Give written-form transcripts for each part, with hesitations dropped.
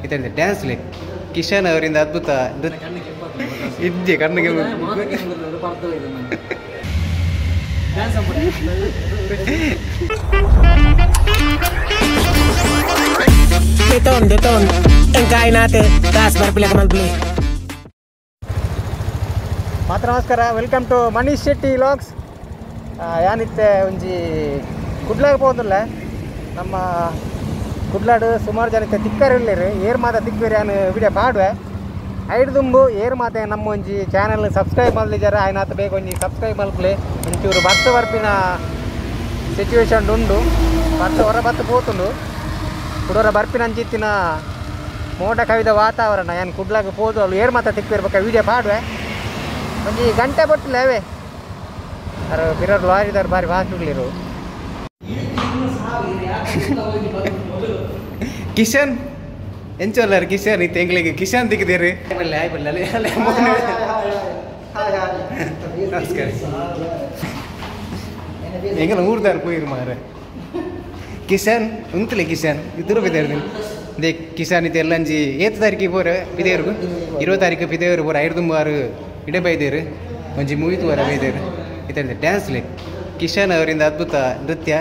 ಇದರಿಂದ ಡ್ಯಾನ್ಸ್ ಲೇ ಕಿಶನ್ ಅವರಿಂದ ಅದ್ಭುತ ಇದ್ದೆ ಕಣ್ಣಿಗೆ Deton enkainate das berpilih beli. ಮಾತ್ರ ನಮಸ್ಕಾರ, welcome to Manish Shetty vlogs. ಯಾನಿತ್ತೆ ಒಂಜಿ ಕುಡ್ಲಾಗ ಹೋದಿಲ್ಲ ನಮ್ಮ ಕುಡ್ಲಾಡು ಸುಮಾರು ಜನ ತಿಕ್ಕರಿಲ್ಲರಿ ಏರ್ ಮಾತ ತಿಕ್ಕರಿ ನಾನು ವಿಡಿಯೋ ಪಾಡುವೆ ಐದು ತುಂಬು ಏರ್ ಮಾತೆ ನಮ್ಮ ಒಂಜಿ ಚಾನಲ್ ಸಬ್ಸ್ಕ್ರೈಬ್ ಮಾಡಲಿದ್ದಾರೆ ಆಯ್ನಾತ ಬೇಕು ಒಂಜಿ ಸಬ್ಸ್ಕ್ರೈಬ್ ಮಲ್ಪಲಿ ಒಂಚೂರು ಭತ್ತ ಬರ್ಪಿನ ಸಿಚುವೇಶನ್ ಉಂಡು ಭತ್ತ ಹೊರ ಭತ್ತ ಪೋತುಂಡು ಕುಡೋರ ಬರ್ಪಿನ ಅಂಚಿತ್ತಿನ ಮೋಡ ಕವಿದ ವಾತಾವರಣ ಏನು ಕುಡ್ಲಾಗ ಪೋದು ಅಲ್ಲಿ ಏರ್ ಮಾತ ತಿಕ್ಕಿರ್ಬೇಕು ವಿಡಿಯೋ ಪಾಡುವೆ ಒಂಜಿ ಗಂಟೆ ಬಟ್ಟಿಲ್ಲ ಅವೇ ಅರ ಬಿರೋರು ಲಾರಿದಾರು ಭಾರಿ ವಾಸುಗಳಿರು. ಕಿಶನ್ ಎಂಚೋಲ್ಲಾರ ಕಿಶನ್ ಇತ್ತು ಎಂಗ್ಲಿಗೆ ಕಿಶನ್ ದಿಕ್ಕಿದ್ದೀರಿ ನಮಸ್ಕಾರ ಎಂಗಲ್ಲ ಊರ್ದಾರ ಪೋಯಿರು ಮಾರೆ ಕಿಶನ್ ಉಂತಲೆ ಕಿಶನ್ ಇದ್ರು ಬಿದ್ದೇರು ದೇ ಕಿಶನ್ ಇದು ಎಲ್ಲಂಜಿ ಏತ್ ತಾರೀಕಿಗೆ ಬೋರ ಬಿದೇರು 20 ತಾರೀಕು ಬಿದೇರು ಬೋರ 5 ಇಡೆ ಬೈದೇರು ಒಂಜಿ ಮೂವಿತು ವರ ಬೈದೇರು ಇದರಿಂದ ಡ್ಯಾನ್ಸ್ ಲೇ ಕಿಶನ್ ಅವರಿಂದ ಅದ್ಭುತ ನೃತ್ಯ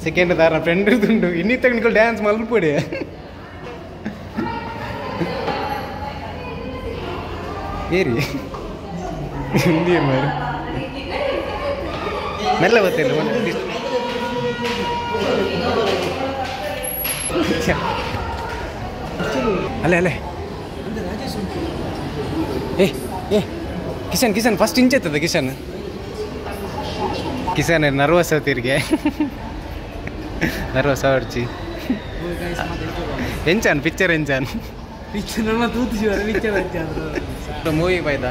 ಸೆಕೆಂಡ್ ದಾರ ಫ್ರೆಂಡ್ ಇರುದುಂಡು ಇನ್ನಿ ತಗೊಂಡು ಡ್ಯಾನ್ಸ್ ಮಲ್ಪೊಡೆ ಏರಿ ಹಿಂದಿ ಮಾರು ಮೆಲ್ಲ ಗೊತ್ತಿಲ್ಲ ಅಲ್ಲೇ ಅಲ್ಲೇ ಏ ಕಿಶನ್ ಫಸ್ಟ್ ಇಂಚೆತ್ತದ ಕಿಶನ್ ನರ್ವಸ್ ಅವತ್ತಿರಿಗೆ ನರ್ವಸ್ ಅವರ್ಚಿ ಎಂಚಾನ್ ಪಿಕ್ಚರ್ ಎಂಚಾನ್ ಮೂವಿ ಬೈದ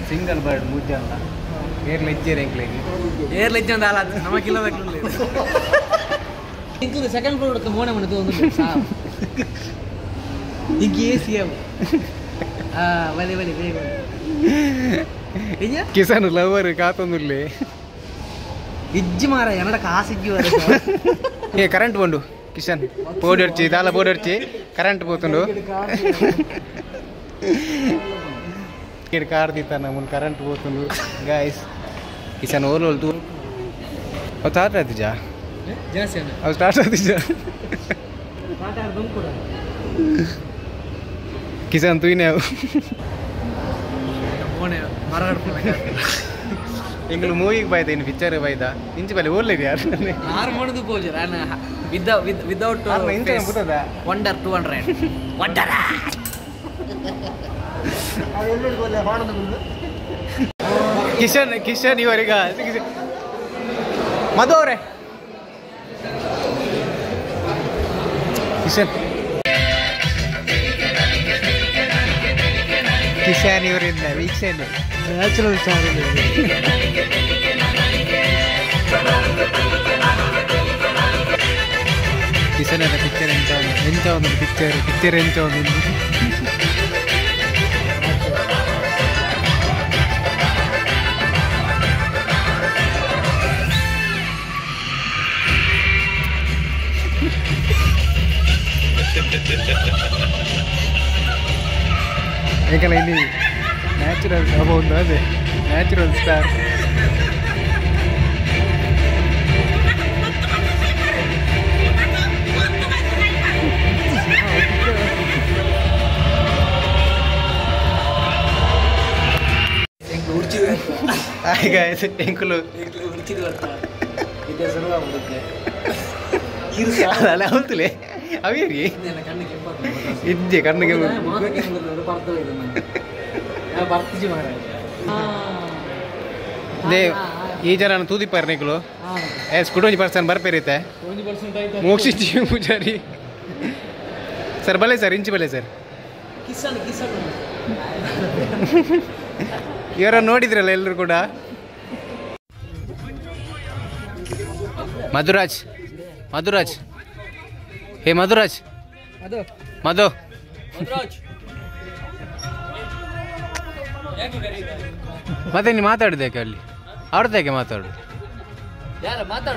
ಸಿಂಗಲ್ ಬರ್ಡ್ ಮೂಜ ಅಂತ ಏರ್ ಲೆಜ್ಜರ್ ಅಂತ ಅಲ್ಲ ನಮಗಿಲ್ಲ Second floor ke mana mana tu sama. Tinggi siap. Balik. Iya? Kishan lover ಕಾತೊಂದುಲ್ಲೆ ಇಜ್ಜಿ ಮಾರ ಏನಡ ಕಾಸಿಜ್ಜಿ ವರ ಏ ಕರೆಂಟ್ ಬಂಡು ಕಿಶನ್ ಬೋರ್ಡರ್ಚಿ ದಾಲ ಬೋರ್ಡರ್ಚಿ ಕರೆಂಟ್ పోతుండు ಕಿಡ್ ಕಾರ್ ದಿತ್ತಾನ ಮುನ್ ಕರೆಂಟ್ పోతుండు ಗೈಸ್ ಕಿಶನ್ ಓಲ್ ತೂ ಸ್ಟಾರ್ಟ್ ಆಯ್ತು अब स्टार्ट होती जा किसान तू ही नहीं इंग्लू मूवी बाय इन पिक्चर बाय दा इंच पहले बोल ले यार यार मोड़ दो बोल रहा ना without wonder 200 wonder Kishan ಇವರಿಗ ಮಧೋರೆ Kishan ಇವರಿಂದ ವೀಕ್ಷಣೆ ನ್ಯಾಚುರಲ್ ಚಾನಲ್ ಕಿಶನ್ ಅನ್ನ ಪಿಕ್ಚರ್ ಎಂಚ ಒಂದು ಪಿಕ್ಚರ್ ಎಂಚ ಒಂದು ಏಕಲ್ಲ ಇಲ್ಲಿ ನ್ಯಾಚುರಲ್ ಒಂದು ಅದೇ ನ್ಯಾಚುರಲ್ ಸ್ಟಾರ್ ಈಗ ಎಂಕುಲು ಅಲ್ಲ ಹೌದಲೇ ಅವೇರಿ ಇದ್ದೆ ಕಣ್ಣಿಗೆ ಈ ಜನ ತೂದಿ ಪರ್ನಿಗಳು ಕುಟುಂಬ ಪರ್ಸನ್ ಬರ್ಪೇರಿತ್ತೆ ಮೋಕ್ಷಿಚ್ಚಿ ಪೂಜಾರಿ ಸರ್ ಬಲೆ ಸರ್ ಇಂಚು ಬಲೆ ಸರ್ ಇವರ ನೋಡಿದ್ರಲ್ಲ ಎಲ್ಲರೂ ಕೂಡ ಮಧುರಾಜ್ ಹೇ ಮಧುರಾಜ್ ಮಧು ಮತ್ತೆ ನೀನು ಮಾತಾಡಿದೆ ಅಲ್ಲಿ ಅವ್ರದ್ದೇಕೆ ಮಾತಾಡು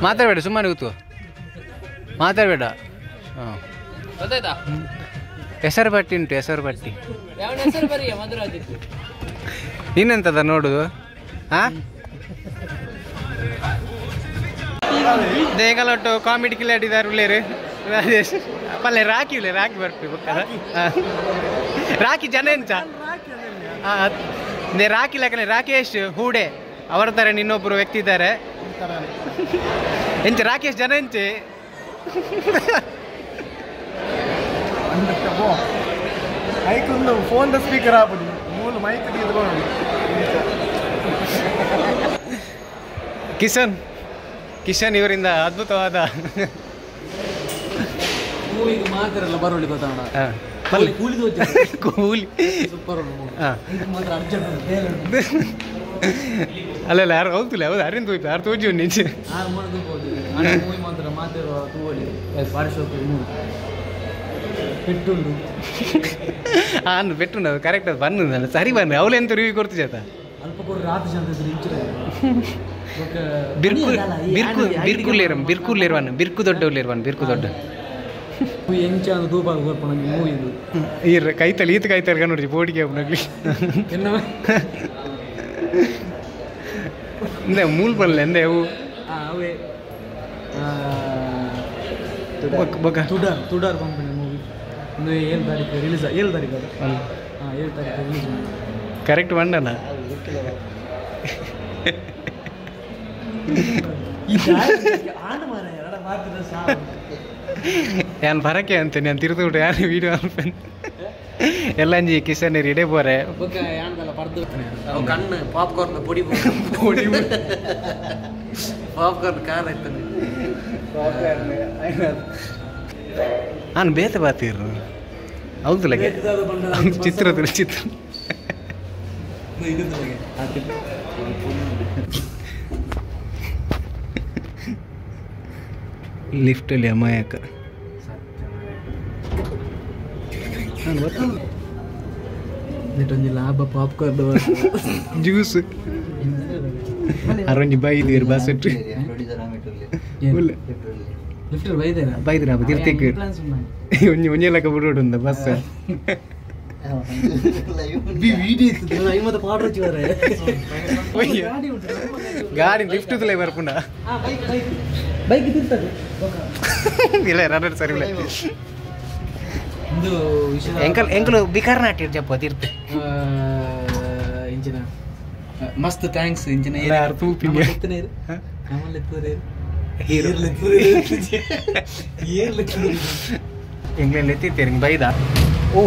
ಮಾತಾಡಬೇಡ ಸುಮ್ಮನೆ ಕೂತು ಮಾತಾಡಬೇಡ. ಹಾಂ ಗೊತ್ತಾಯ್ತಾ? ಹೆಸರು ಬಟ್ಟಿ ಉಂಟು, ಹೆಸರು ಬಟ್ಟಿ. ಯಾವ ಹೆಸರು ಬರೀ ಮಧುರಾದಿತ್ಯ. ಇನ್ನೆಂತದ ನೋಡುದು? ಹಾಂ ದೇಗಲೊಟ್ಟು ಕಾಮಿಡಿ ಕಿಲಾಡಿದಾರು ಉಳ್ಳೇರು ರಾಜೇಶ್ ಪಲ್ಲೆ ರಾಕಿ ಉಳ್ಳೆ ರಾಕಿ ಬರ್ತೀವಿ ಬಕ್ಕದ ರಾಕಿ ಜನ ಎಂಚ ರಾಕಿ ಲೆಕ್ಕನೆ ರಾಕೇಶ್ ಹೂಡೆ ಅವರ ಥರ ಇನ್ನೊಬ್ಬರು ವ್ಯಕ್ತಿ ಇದ್ದಾರೆ ಎಂಚ ರಾಕೇಶ್ ಜನ ಎಂಚೆ ಮೈಕೊಂದು ಫೋನ್ದ ಸ್ಪೀಕರ್ ಆಗ್ಬೋದು ಮೂಲ ಮೈಕ್ ತೆಗೆದುಕೊಂಡು ಕಿಶನ್ ಇವರಿಂದ ಅದ್ಭುತವಾದ ಮೂವಿಗೆ ಮಾತ್ರ ಎಲ್ಲ ಬರೋಳಿ ಗೊತ್ತಾಣ ಕೂಲಿ ಅಲ್ಲ ಯಾರು ಹೌದಿಲ್ಲ ಹೌದು ಅರಿಂದ ಹೋಯ್ತು ಯಾರು ತೋಜಿ ನಿಂಚೆ ಮೂವಿ ಮಾತ್ರ ಮಾತಿರುವ ತೂವಳಿ ಪೆಟ್ಟುಂಡು ಅಂದು ಪೆಟ್ಟುಂಡು ಅದು ಕರೆಕ್ಟ್ ಅದು ಬಂದು ಸರಿ ಬನ್ನಿ ಅವಳು ಎಂತ ರಿವ್ಯೂ ಕೊಡ್ತು ಜಾತ ಅಲ್ಪ ಕೊಡ್ರಿ ರಾತ್ರಿ ಬಿರ್ಕುಲ್ಲಿರುವನು ಬಿರ್ಕು ದೊಡ್ಡವಲ್ಲಿರುವನು ಬಿರ್ಕು ದೊಡ್ಡ ಎಂಚ ತೂಪ ಕೊರ್ಪಣ ಮೂವಿ ಇದು ಈರ ಕೈತಲ್ಲಿ ಈತ ಕೈತಲ್ಲಿ ನೋಡ್ರಿ ಬೋಡಿಗೆ ನಗ್ಲಿ ಇಂದ ಮೂಲ್ ಬರಲ್ಲ ಎಂದ ಅವು ಅವೇ ತುಡಾರ್ ಕಂಪನಿ ಮೂವಿ ಒಂದು 7 ತಾರೀಕು ರಿಲೀಸ್ 7 ತಾರೀಕು ಅದು ಹಾಂ 7 ತಾರೀಕು ರಿಲೀಸ್ ಕರೆಕ್ಟ್ ಬಂಡನ ഞാൻ പറക്കെ ಅಂತ ഞാൻ തിരുത്തുവിട്ട് ഞാൻ വീഡിയോ എല്ലാം ചെയ്യും കിഷൻ ഇടേ പോരെ ಕಣ್ಣು ಪಾಪ್ಕಾರ್ನ್ ಪೊಡಿ ಪಾಪ್ಕಾರ್ನ್ ಖಾರ ಇರ್ತಾನೆ ನಾನು ಬೇತೆ ಬಾತಿರು ಹೌದಲ್ಲ ಚಿತ್ರ ಲಿಫ್ಟಲ್ಲಿ ಅಮಾಯಕ ಲಾಭ ಪಾಪ್ಕಾರ್ನ್ ಜ್ಯೂಸ್ ಅರೊಂಜಿ ಬೈದಿರು ಬಸ್ ಇಟ್ಟು ಬೈದಿರ ತಿರ್ತಿಕ್ ಒಂಜಿ ಲೆಕ್ಕ ಬಿಡೋಡು ಬಸ್ ಗಾಡಿ ಲಿಫ್ಟ್ ಬರ್ಪುಂಡ ಬೈಕ್ ತಿರ್ತದೆ ಇಲ್ಲ ರನ್ನರ್ ಸರಿ ಇಲ್ಲ ಎಂಕಲು ಬಿಕಾರ್ ನಾಟ್ಯ ಜಪ್ಪ ತೀರ್ತೆ ಇಂಚಿನ ಮಸ್ತ್ ಥ್ಯಾಂಕ್ಸ್ ಇಂಚಿನ ಎಂಗ್ಲೆಂಡ್ ಎತ್ತಿರ್ತೀರಿ ಬೈದ ಓ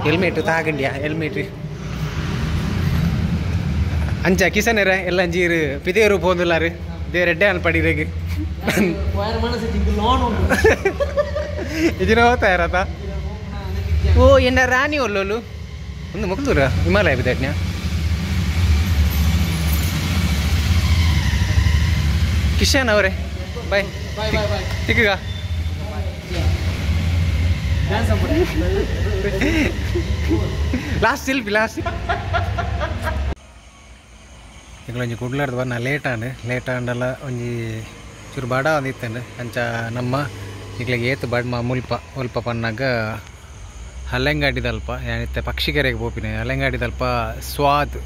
ಹೆಲ್ಮೆಟ್ ತಾಗಂಡ್ಯಾ ಹೆಲ್ಮೆಟ್ ಅಂಚ ಕಿಸನೇರ ಎಲ್ಲ ಅಂಜೀರು ಪಿದೇರು ಪೋಂದುಲ್ಲಾರು ದೇವರೆಡ್ಡೆ ಅನ್ಪಡಿರೆಗ್ ಇದನ್ನ ಹೋಗ್ತಾ ಇರತ್ತ ಓ ಎನ್ನ ರಾಣಿ ಒಲ್ಲೋಲು ಒಂದು ಮುಕ್ತೂರ ಹಿಮಾಲಯ ಬಿದ್ದಾಟ್ನ್ಯ ಕಿಶನ್ ಅವರೇ ಬಾಯ್ ತಿಕ್ಕಗ ಲಾಸ್ಟ್ ಸಿಲ್ಪಿ ಲಾಸ್ಟ್ ಈಗ ಒಂಜಿ ಕುಡ್ಲಾರ್ದು ಬನ್ನ ಲೇಟಾಂಡಲ್ಲ ಒಂಜಿ ಚೂರು ಬಡ ಒಂದಿತ್ತಂಡು ಅಂಚ ನಮ್ಮ ಈಗಲಿಗೆ ಏತು ಬಡ್ಮ ಮುಲ್ಪ ಪನ್ನಾಗ ಹಲ್ಲೆಂಗಾಡಿದಲ್ಪ ಏನಿತ್ತೆ ಪಕ್ಷಿಕೆರೆಗೆ ಪೋಪಿನ ಹಲ್ಲೆಂಗಾಡಿದಲ್ಪ ಸ್ವಾದ್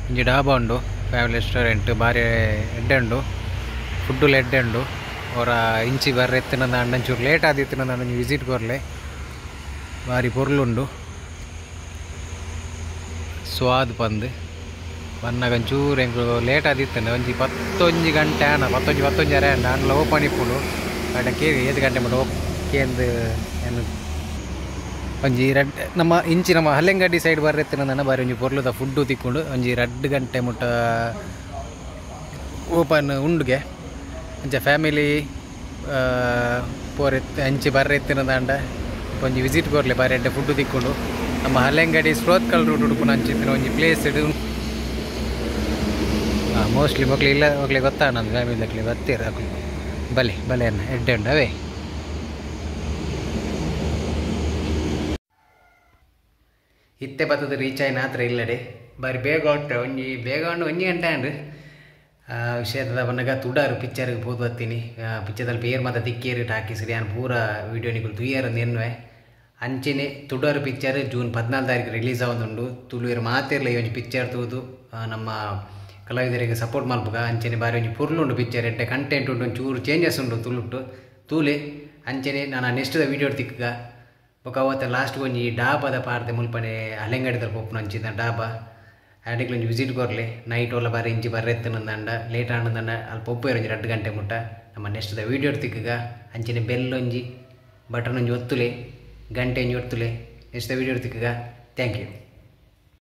ಒಂಜಿ ಡಾಬಾ ಉಂಡು ಫ್ಯಾಮಿಲಿ ರೆಸ್ಟೋರೆಂಟ್ ಬಾರಿ ಎಡ್ಡೆ ಉಂಡು ಫುಡ್ಡುಲು ಎಡ್ಡೆ ಉಂಡು ಅವರ ಇಂಚಿ ಬರ್ರೆ ಎತ್ತಿನಂದ ಅಂಡಂಚೂರು ಲೇಟ್ ಆದಿತ್ತಿನಂದ ಅಂಡಂಚು ವಿಸಿಟ್ ಕೊರ್ಲೆ ಬಾರಿ ಪೊರ್ಲುಂಡು ಸ್ವಾದ್ ಪಂದು ಬನ್ನಾಗ ಒಂಚೂರು ಹೆಂಗೆ ಲೇಟ್ ಆದಿತ್ತಂಡೆ ಒಂಜಿ 11 ಗಂಟೆ ಆನ 11:30 ಆಂಡ ಅಂಡ್ಲ ಓಪನ್ ಇಪ್ಪುಡು ಅಡ್ಡ ಕೇಳಿ 7 ಗಂಟೆ ಮಟ್ಟ ಕೇಂದು ಏನು ಒಂಜಿ ನಮ್ಮ ಇಂಚಿ ನಮ್ಮ ಹಲ್ಲೆಂಗಡ್ಡಿ ಸೈಡ್ ಬರ್ರೆತ್ತಿನ ಬಾರಿ ಒಂಜಿ ಪೊರ್ಲುದ ಫುಡ್ಡು ತಿಕ್ಕೊಂಡು ಒಂಜಿ 2 ಗಂಟೆ ಮುಟ್ಟ ಓಪನ್ ಉಂಡುಗೆ ಅಂಚ ಫ್ಯಾಮಿಲಿ ಪೋರೆತ್ತು ಅಂಚಿ ಬರ್ರೆತ್ತಿನದಾಂಡ ಒಂಜಿ ವಿಸಿಟ್ ಕೊರ್ಲೆ ಬಾರಿ ಎಡ್ಡೆ ಫುಡ್ಡು ತಿಕ್ಕೊಂಡು ನಮ್ಮ ಹಲ್ಲೆಂಗಡಿ ಸ್ರೋತ್ಕಲ್ ರೂಟ್ ಹುಡುಕೊಂಡು ಅಂಚಿತ್ತಿನ ಒಂಜಿ ಪ್ಲೇಸ್ ಇಡು ಮೋಸ್ಟ್ಲಿ ಮಕ್ಳು ಇಲ್ಲ ಮಕ್ಳಿಗೆ ಗೊತ್ತಾ ನನ್ನ ಫ್ಯಾಮಿಲಿಗೆ ಗೊತ್ತಿರ ಬಲೆ ಅನ್ನ ಎಡ್ಡೆ ಉಂಡವೇ ಇತ್ತೆ ಬತ್ತದ ರೀಚ್ ಆಯ್ನ ಹತ್ರ ಇಲ್ಲಡೆ ಬಾರಿ ಬೇಗ ಹೊಟ್ಟೆ ಒಂಜಿ ಬೇಗ ಉಂಡು 1 ಗಂಟೆ ಅಂಡು ವಿಷಯದ ಬನ್ನಗ ತುಡಾರು ಪಿಕ್ಚರ್ಗೆ ಹೋದ್ ಬರ್ತೀನಿ ಪಿಕ್ಚರ್ದಲ್ಲಿ ಪೇರು ಮತ್ತು ತಿಕ್ಕೇರಿಟ್ಟು ಹಾಕಿಸಿರಿ ನಾನು ಪೂರ ವೀಡಿಯೋ ನಿಗಳು ತುಯ್ಯಾರಂದು ಎನ್ನುವೆ ಅಂಚೆನೆ ತುಡಾರು ಪಿಕ್ಚರ್ ಜೂನ್ 14 ರಿಲೀಸ್ ಆಗೋದುಂಡು ತುಳುವೇರು ಮಾತಿರಲ್ಲ ಈ ಒಂದು ಪಿಕ್ಚರ್ ತೂದು ನಮ್ಮ ಕಲಾವಿದರಿಗೆ ಸಪೋರ್ಟ್ ಮಲ್ಪಗ ಅಂಚೆನೆ ಬಾರಿ ಒಂಜಿ ಪುರ್ಲುಂಡು ಪಿಕ್ಚರ್ ಎಡ್ಡೆ ಕಂಟೆಂಟ್ ಉಂಟು ಒಂಚೂರು ಚೇಂಜಸ್ ಉಂಟು ತುಳುಟ್ಟು ತೂಲೆ ಅಂಚೆನೆ ನಾನು ನೆಕ್ಸ್ಟ್ ವೀಡಿಯೋ ತಿಕ್ಕ ಬೊಕ ಅವತ್ತು ಲಾಸ್ಟ್ಗೆ ಒಂಜಿ ಡಾಬಾದ ಪಾರ್ದೆ ಮುಲ್ಪನೆ ಅಲೆಂಗಡಿದಲ್ಲಿ ಪೋಪುನ ಅಂಚಿದ ಡಾಬಾ ಅಡಿಗೆ ಒಂದು ವಿಸಿಟ್ ಕೊರಲಿ ನೈಟ್ ಒಲ್ಲ ಬಾರಿ ಇಂಚಿ ಬರ್ರೆ ಎತ್ತನಂದಂಡ ಲೇಟ್ ಆನಂದಂಡ ಅಲ್ಲಿ ಪೊಪ್ಪು ಒಂಜಿ 2 ಗಂಟೆ ಮುಟ್ಟ ನಮ್ಮ ನೆಕ್ಸ್ಟ್ ವೀಡಿಯೋ ತಿಕ್ಕಗ ಅಂಚೆನೆ ಬೆಲ್ ಒಂಜಿ ಬಟನ್ ಒಂಜಿ ಒತ್ತುಲೆ ಗಂಟೆ ಒಂಜಿ ಒತ್ತುಲೆ ನೆಕ್ಸ್ಟ್ ವೀಡಿಯೋ ತಿಕ್ಕಗ ಥ್ಯಾಂಕ್ ಯು.